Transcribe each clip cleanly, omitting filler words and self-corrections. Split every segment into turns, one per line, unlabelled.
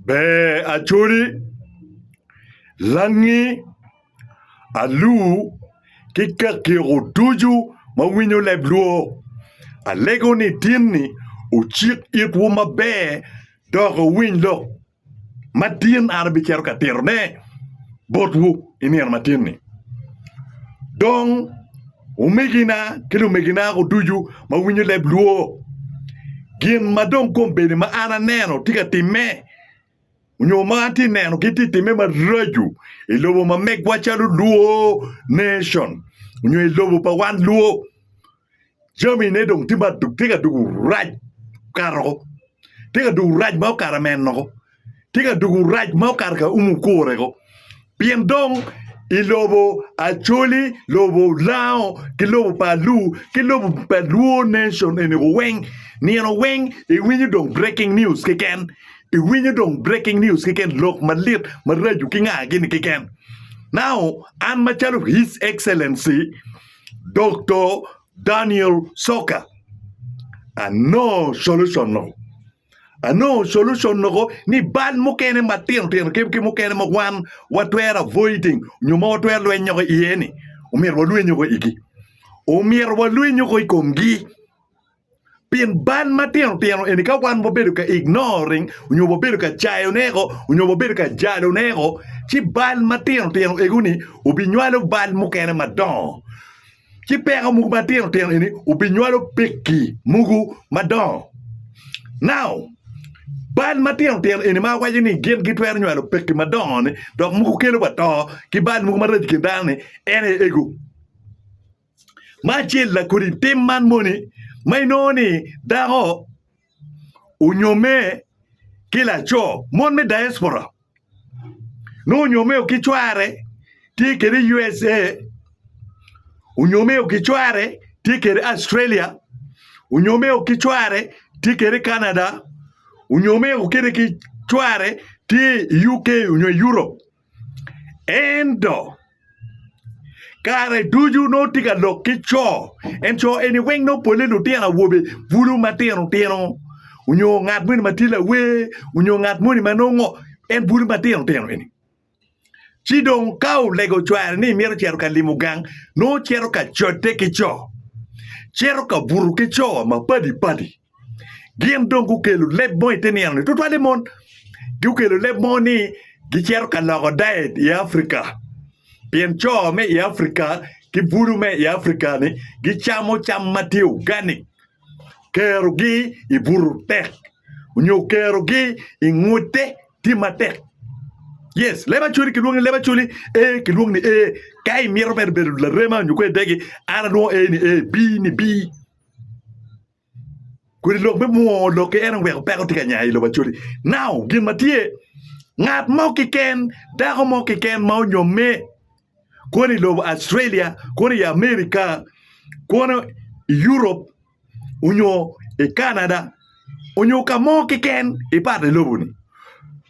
Be Acholi langi Alur kika kiro tuju mawinyo lebluo alego ni tinni uchik itwo mabe dogo winlo matin arabi chero katirne botwu inir matinni dong umegina kilo megina ko tuju mawinyo lebluo gin madong kompeni ma ana neno tika time unyo mati neno kiti time ma raju ilobo ma megwa chalu luo nation unyo ilobo pa wan luo jami ne dong tiba duk tika dugu raj karo tika dugu raj mau karamen no tika dugu raj mau karka kore ko pien dong ilobo Acholi lobo lao kilobo pa lu kilobo pa luo nation ene weng ni no weng e winyo dong breaking news keken e winyo dong breaking news keken lok malit maraju kinga gini keken now an machalo His Excellency Dr. Daniel Soka no solution no ni ban mo kene matin ke mo kene mo wan watwera avoiding nyuma watwera lwenyo ko ieni umir wa lwenyo ko iki umir wa lwenyo ko ikomgi pien ban matin eni ka wan bobedo ka ignoring unyo bobedo ka chayo nego unyo bobedo ka jalo nego chi ban matin eguni ubinywalo ban mo kene madon chi pega mugu matin eni ubinywalo peki mugu madon now ban matin eni ma waje ni gen gitwer nywalo peki madon dok mugu kelo bato ki ban mugu maraj kindane ene ego ma chilla kuri timman moni may noni dago unyome kila cho mon me diaspora no unyome ukichware tikere USA unyome ukichware tikere Australia unyome ukichware tikere Canada unyome ukere kichware ti UK unyo Europe endo kare tuju no tika lok kicho encho eni weng no pole no tiana wobe vulu matino tiano unyo ngat muni matila we unyo ngat muni manongo en vulu matino tiano eni chidong kau lego chware ni miero chero ka limugang no chero ka chote kicho chero ka buru kicho ma padi gien dong kukelu leb mo iteniano tutwale mon kukelu leb mo ni gichero ka logo diet i Afrika pien cho me i Afrika ki buru me i Afrika ni gichamo cham mati organic kero gi i buru tek unyo kero gi i ngute ti matek yes leba chuli kilung ni kai miero ber la rema nyukwe degi ana no ni bi kuri lok me mo lok ena we ko tika nyai lo bachuli now gin matie ngat mo kiken dago mo kiken mo nyome koni lo Australia koni America koni Europe unyo Canada unyo ka mo kiken ipate lobuni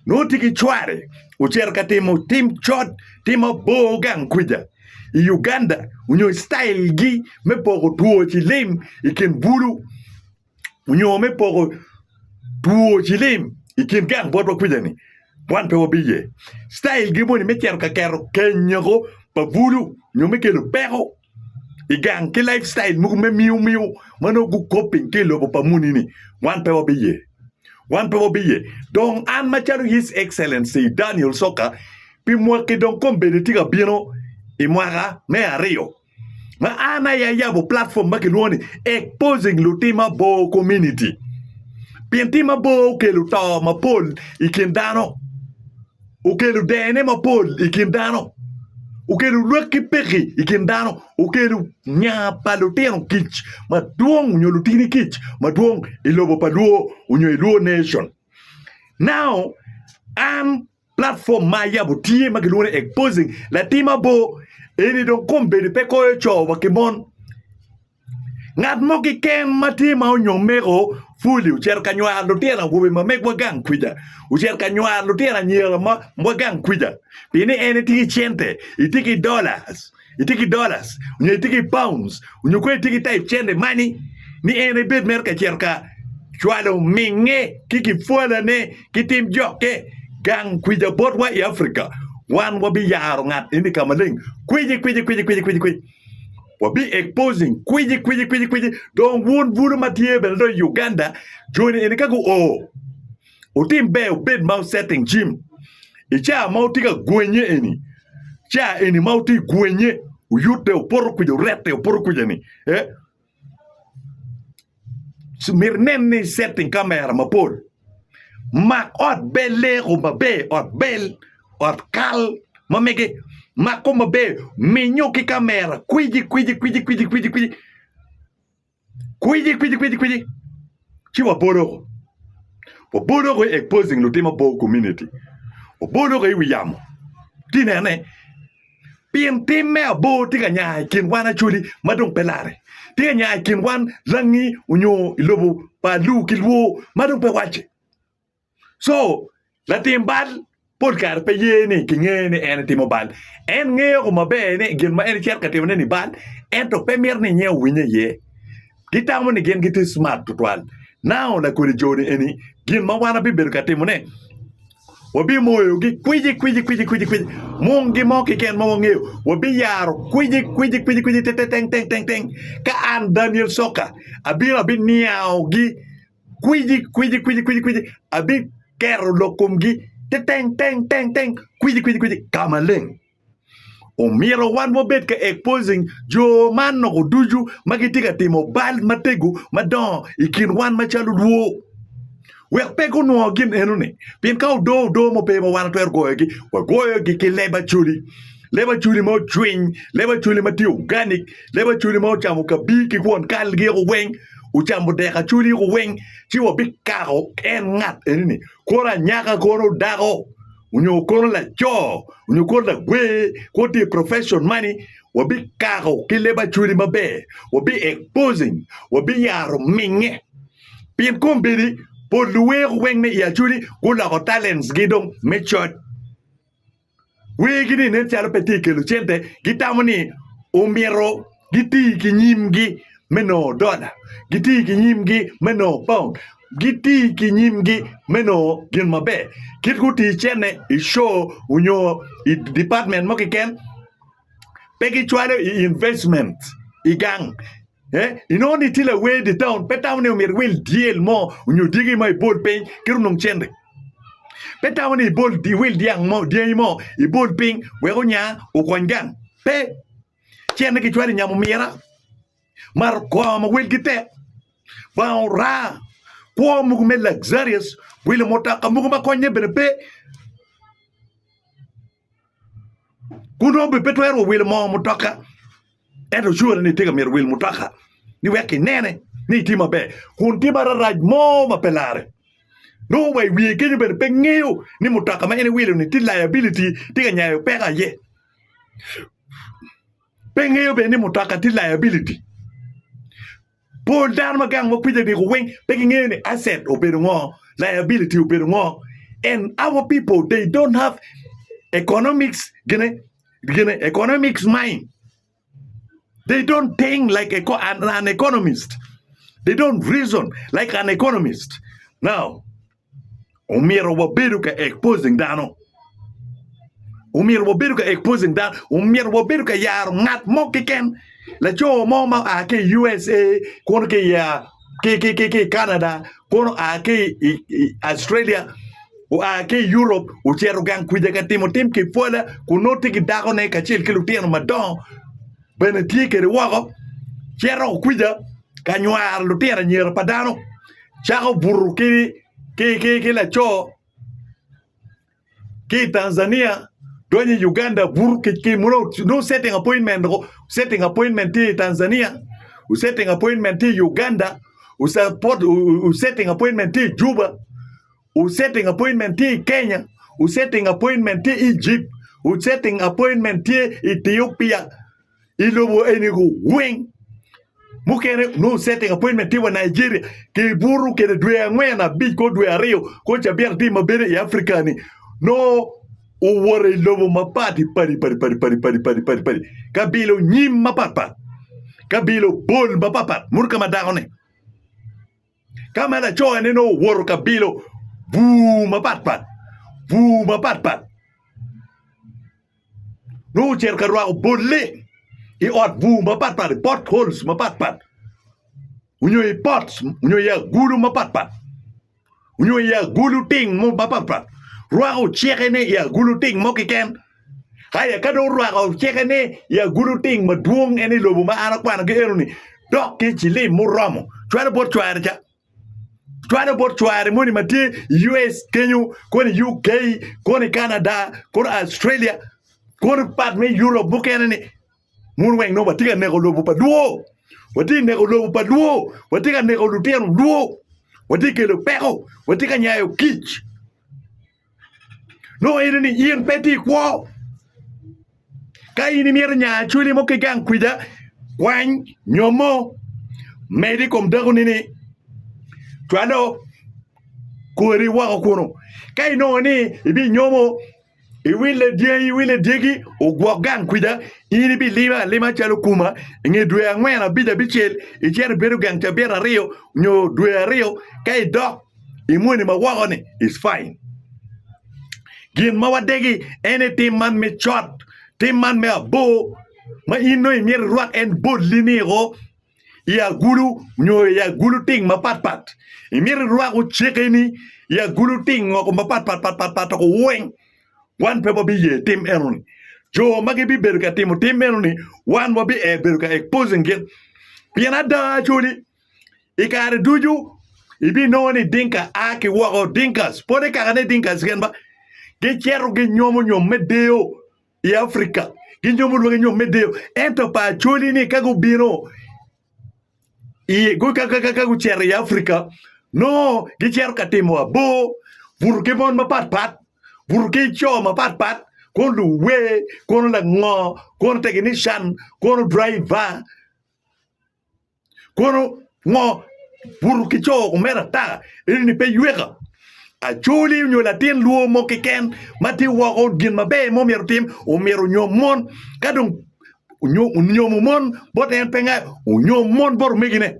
no tiki chware ucher ka tim chot timo bogang kuja Uganda unyo style gi me pogo tuo chilim ikin bulu unyo me pogo tuo chilim ikin gang bodwa kuja ni wan pe obiye style gi boni me cher ka kero kenyago pa bulu nyo me kelo pero igang ki lifestyle mugu me miu mano gu coping kelo pa muni ni wan pe obiye donc an machalo His Excellency Daniel Soka pi mwa ke don kombe tika bino i mwaga me ario ma ana ya yabo platform makiluoni exposing lutima bo community pintima bo ke luto ma pol ikindano ukelu dene ma pol ikindano ukelu luki peki ikindano ukelu nya paluteno kich maduong unyo lutini kich maduong ilobo paluo unyo iluo nation now platform maya butie makiluone exposing latima bo eni don kombe de peko cho wakimon ngat mo ki ken matima unyo mego fuli ucher kanywa lutiena wobe ma megwa gang kwija ucher kanywa lutiena nyera ma gang kwija pini eni tiki chente itiki dollars unyo itiki pounds unyo kwe tiki type chende money ni eni bid merka cherka chwalo minge kiki fuala ne kitim joke gang kwija bot wa i Africa wan wabi yaro ngat ini kamaling kwiji wabi exposing kwiji don wun matie bel do Uganda join ini kagu utim be bed mouth setting gym icha mautika gwenye eni cha eni mauti gwenye uyute oporo kwijo rete oporo kwijo ni mirneni setting kamera mapol mak ot bele mabe ot bel ot kal mamege mako mabe minyo ki kamera kwiji chi waporo ko exposing lutima bo community waporo ko iwiyamo tinene pien time abo tiga nya kin wana chuli madong pelare tiga nya kin wan langi unyo lobo palu kilwo madong pe wache so la timbal podcast pe yene kingene en timobal en ngeo mabe ne gen ma en cher katimne ni bal en to pe mer ne nye winye ye kitamo ne gen git smart tutwal now la ko joni eni gen ma wana bi ber katimne wabi moyo gi kwiji mongi moki ken mo ngeo wabi yaro kwiji teng ka an Daniel Soka abi niao gi kwiji abi kero lokum gi teng kwiji kamaleng o miro wan mo bet ka exposing jo man no duju magitika timo bal mategu madon ikin wan machalu duo we pego no gin enune pin ka do mo pe mo wan twer goyo gi ki leba chuli mo twin leba chuli ma ti organic leba chuli mo chamo ka bi ki won kal gi go weng u chamo de ka chuli go weng chi wo bi ka go en ngat enune kora nyaka koro dago unyo koro la cho unyo koro la gwe ko ti profession money wo bi ka go ki leba chuli mabe wo bi exposing wo bi yaro minge pin kombiri po luwe weng ne ya chuli kula ko talents gidong mechot we gini ne chalo petike lu chente gitamoni umiro giti kinyimgi meno dola giti kinyimgi meno pound giti kinyimgi meno gin mabe kitguti chene I show unyo I department mo kiken peki chwale I investment igang inoni tila we the town petawne umir will deal mo unyo digi mai bol pen kirunong chende petawne bol di will diang mo diang mo I bol ping we onya ukwangang pe chende ki chwale nyamu mira mar ko mo will kite ba ra ko mo me luxurious will mota ka mo ma konye bepe kuno be petwero will mo motoka eto sure ni tiga mir will mutaka ni weke nene ni tima be kun tima raj mo ma pelare no way we kenyu be pengeo ni mutaka ma ene will ni ti liability tiga nyayo pega ye pengeo be ni mutaka ti liability Paul dan ma gang mo pide di ko weng pengeo ni asset obedo liability obedo and our people they don't have economics gene economics mind. They don't think like an economist. They don't reason like an economist. Now, umiro waberuka exposing dano. Umiro waberuka exposing dano. Umiro waberuka yaro ngat mo kiken. La cho mo ma ake USA, kono ke ya ke Canada, kono ake Australia, o ake Europe, o chero gang kuja ka tim ki fola, kuno tiki dago ne ka chil kilutiano madon. Bene tieke wako chero kuja kanywa lutera nyero padano chako buru ki la cho ki Tanzania donye Uganda buru ki muno no setting appointment ti Tanzania u setting appointment ti Uganda u setting appointment ti Juba u setting appointment ti Kenya u setting appointment ti Egypt u setting appointment ti Ethiopia ilobo enigo weng mukene no setting appointment wa Nigeria ke buru ke dwe angwena big ko dwe ario ko chabiar ti mabere I Africa ni no o wore lobo mapati pari kabilo nyim mapapa kabilo bol mapapa murka madagone kama la cho ne no woro kabilo bu mapapa vu mapat. No cher karwa bolle I ot vu mapat potholes mapat. Unyo I pots, unyo ya gulu mapat. Unyo ya gulu ting mo mapat. Ruago chekene ya gulu ting mo kiken. Kaya kado ruago chekene ya gulu ting maduong eni lobo ma anak pana ke eruni. Dok ke chile mo ramo. Chware bot chware cha. Chware bot chware mo ni mati US, Kenya, koni UK, koni Canada, koni Australia, koni pat me Europe bukene ni. Mun weng no batika nego lobo pa duo. Wati nego lobo pa duo. Watika nego lutero duo. Watika lo peko. Watika nyayo kich. No ini ni ian peti kwa. Ka ini mier nya chuli mo kigang kwida. Kwany nyomo. Medi kom dago nini. Twado. Kuwari wako kuno. Ka ino ni ibi nyomo. Iwile diegi. Ogwagang kwida. Ini bi lima chalo kuma. Nge dwe angwena bida bichel. Ichere beru gang chabera rio. Nyo dwe rio. Ka idok. Imuni mawako ni. Is fine. Gin mawadegi any team man me shot, team man me a bo, ma ino imir ruak en bod linero, ya gulu nyo ya gulu ting ma pat. Imir ruak u chekeni ya gulu ting ngoko ma pat ko weng. One people be ye team eroni. Jo magi bi beruka team eroni, one will be beruka exposing it. Piana da chuli. Ikare duju, ibi no ni dinka aki wako dinkas. Pode kakane dinkas genba. Ge chero ge nyomo medeo I Africa. Ge nyomo nyom medeo. Ento pa choli ni kago bino. I go kago chero I Africa. No, ge chero katimo abo. Vuruke mon mapat. Vuruke cho mapat. Kono we, kono la ngo, kono technician, kono driver. Kono ngo vuruke cho kumera ta. Ili ni pe yueka. Acholi nyo latin luo mo kiken mati wako gin mabe mo mero tim o mero nyomon kadung nyomon bot en penga o nyomon bor megine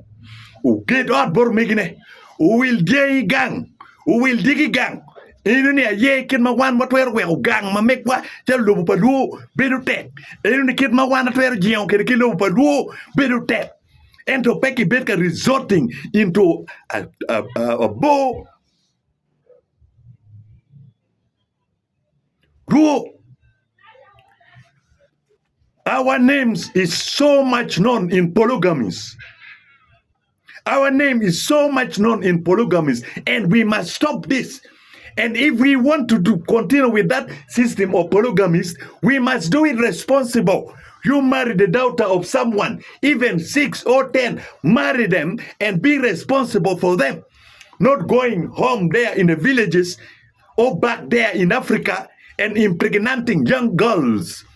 o get out bor megine o will day gang o will digi gang inu ni aye kin ma wan matwer we o gang ma mekwa tel lobo pa luo bedu tek inu ni kit ma wan atwer jion ke lobo pa luo bedu tek ento peki betka resorting into a bow. Our names is so much known in polygamies. Our name is so much known in polygamies, and we must stop this. And if we want to continue with that system of polygamies, we must do it responsible. You marry the daughter of someone, even 6 or 10, marry them and be responsible for them. Not going home there in the villages or back there in Africa and impregnating young girls,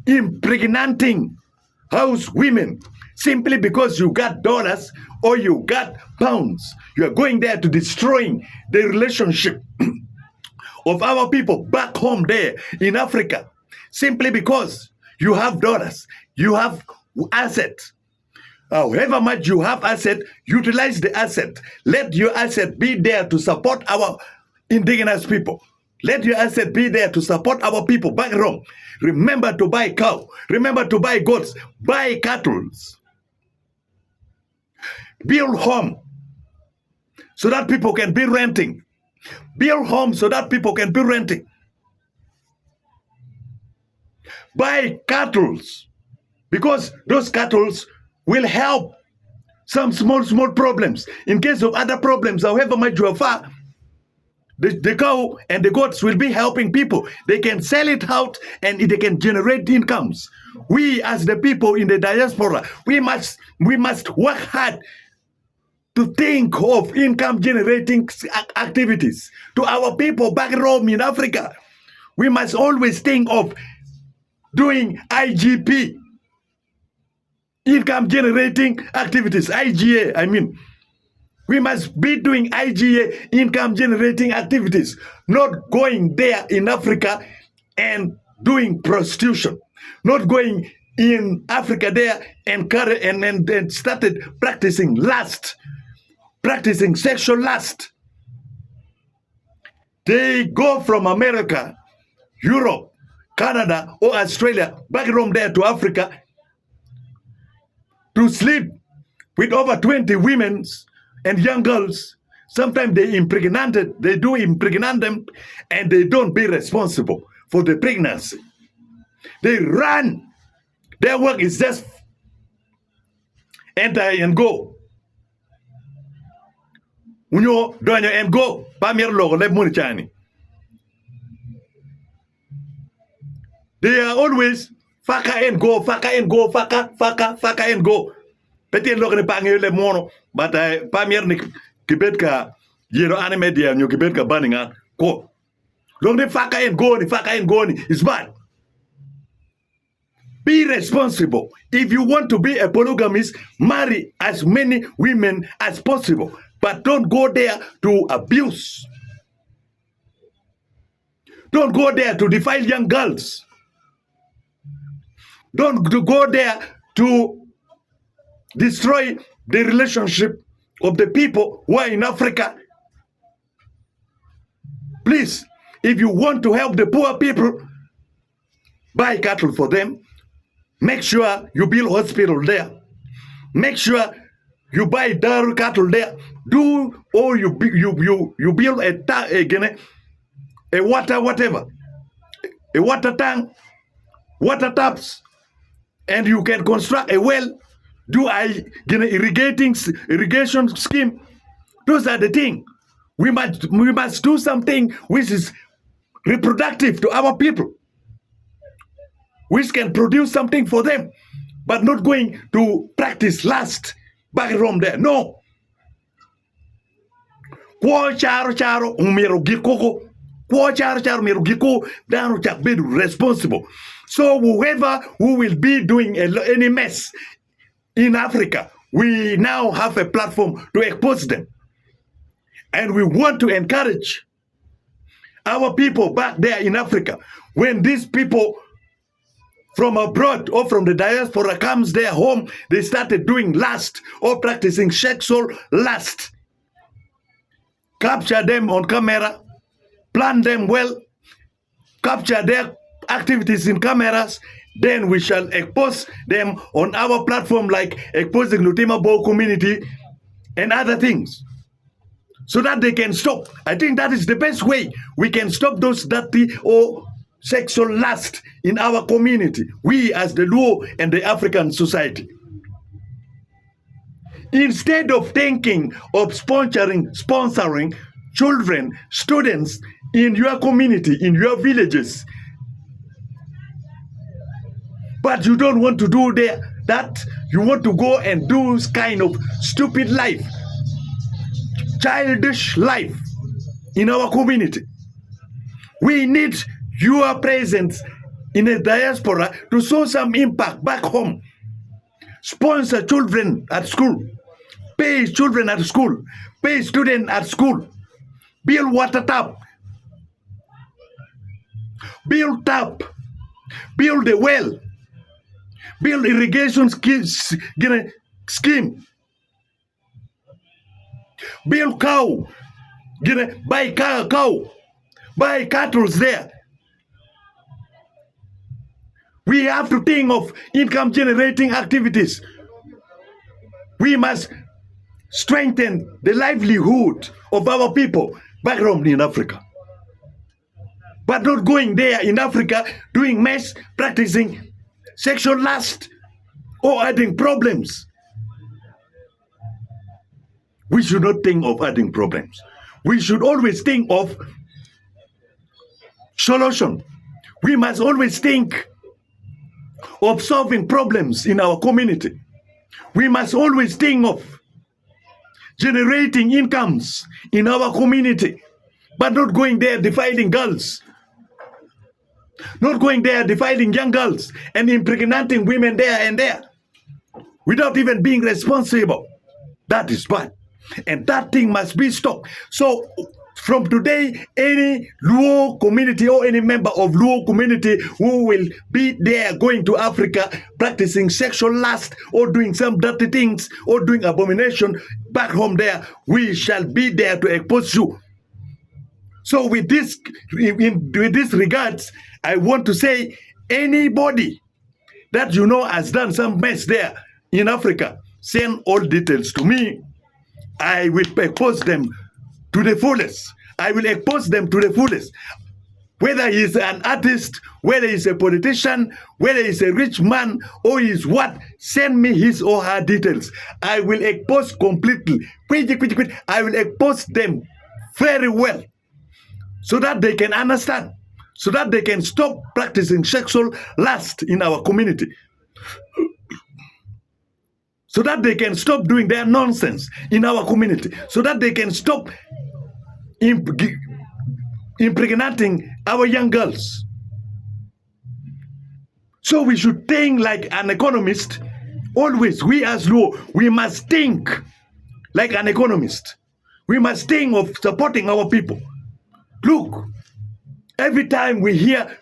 impregnating house women, simply because you got dollars or you got pounds. You are going there to destroying the relationship of our people back home there in Africa, simply because you have dollars, you have assets. However much you have asset, utilize the asset. Let your asset be there to support our indigenous people. Let your asset be there to support our people back home. Remember to buy cow. Remember to buy goats. Buy cattle. Build home so that people can be renting. Build home so that people can be renting. Buy cattle because those cattle will help some small problems. In case of other problems, however much you are far, the cow and the goats will be helping people. They can sell it out and they can generate incomes. We as the people in the diaspora, we must work hard to think of income generating activities to our people back home in Africa. We must always think of doing IGP, income generating activities, IGA, I mean. We must be doing IGA, income generating activities, not going there in Africa and doing prostitution, not going in Africa there and started practicing lust, practicing sexual lust. They go from America, Europe, Canada, or Australia, back from there to Africa to sleep with over 20 women and young girls. Sometimes they do impregnate them, and they don't be responsible for the pregnancy. They run. Their work is just enter and go. Unyo doño and go. Pamir logo le munichani. They are always faka and go, faka and go, faka and go. Petit logo ne pangyo le mono, but pamir ni kibetka yero anime dia nyo kibetka baninga ko. Long ne faka and go ni is bad. Be responsible. If you want to be a polygamist, marry as many women as possible. But don't go there to abuse. Don't go there to defile young girls. Don't go there to destroy the relationship of the people who are in Africa. Please, if you want to help the poor people, buy cattle for them. Make sure you build hospital there. Make sure you buy dairy cattle there. Do or you build a water tank, water taps, and you can construct a well. Do irrigation scheme. Those are the things. We must do something which is reproductive to our people, which can produce something for them, but not going to practice lust back from there. No. Be responsible. So whoever who will be doing any mess in Africa, we now have a platform to expose them. And we want to encourage our people back there in Africa. When these people from abroad or from the diaspora comes their home, they started doing lust or practicing sexual lust. Capture them on camera, plan them well, capture their activities in cameras, then we shall expose them on our platform, like exposing Lutima Bo community and other things, so that they can stop. I think that is the best way we can stop those dirty or sexual lust in our community, we as the Luo and the African society. Instead of thinking of sponsoring children, students in your community, in your villages, but you don't want to do that, you want to go and do kind of stupid life, childish life in our community. We need your presence in the diaspora to show some impact back home. Sponsor children at school, pay children at school, pay students at school, build water tap, build a well, build irrigation scheme, build cow, buy cow, buy cattle there. We have to think of income generating activities. We must strengthen the livelihood of our people back home in Africa. But not going there in Africa, doing mess, practicing sexual lust, or adding problems. We should not think of adding problems. We should always think of solution. We must always think of solving problems in our community. We must always think of generating incomes in our community, but not going there defiling girls, not going there defiling young girls and impregnating women there and there without even being responsible. That is bad, and that thing must be stopped. So from today, any Luo community or any member of Luo community who will be there going to Africa practicing sexual lust or doing some dirty things or doing abomination back home there, we shall be there to expose you, So with this regards, I want to say anybody that you know has done some mess there in Africa, send all details to me. I will expose them to the fullest. I will expose them to the fullest. Whether he's an artist, whether he's a politician, whether he's a rich man, or he's what, send me his or her details. I will expose completely. I will expose them very well so that they can understand, so that they can stop practicing sexual lust in our community, so that they can stop doing their nonsense in our community, so that they can stop impregnating our young girls. So we should think like an economist. Always, we as Luo, we must think like an economist. We must think of supporting our people. Look, every time we hear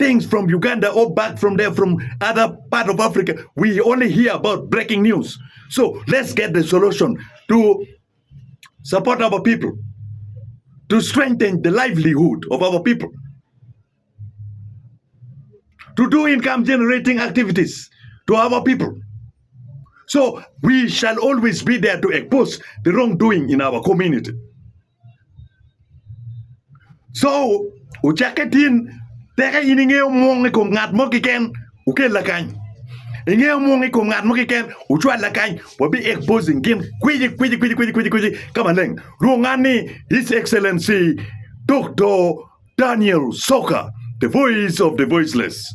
things from Uganda or back from there, from other part of Africa, we only hear about breaking news. So let's get the solution to support our people, to strengthen the livelihood of our people, to do income generating activities to our people. So we shall always be there to expose the wrongdoing in our community. So, uchaketin, teka iningeo mongi ko ngat mo kiken, uke lakany. Ingeo mongi ko ngat mo kiken, uchwa lakany, wabi exposing kin, kwiji, kamaleng. Rungani, His Excellency, Dr. Daniel Soka, the voice of the voiceless.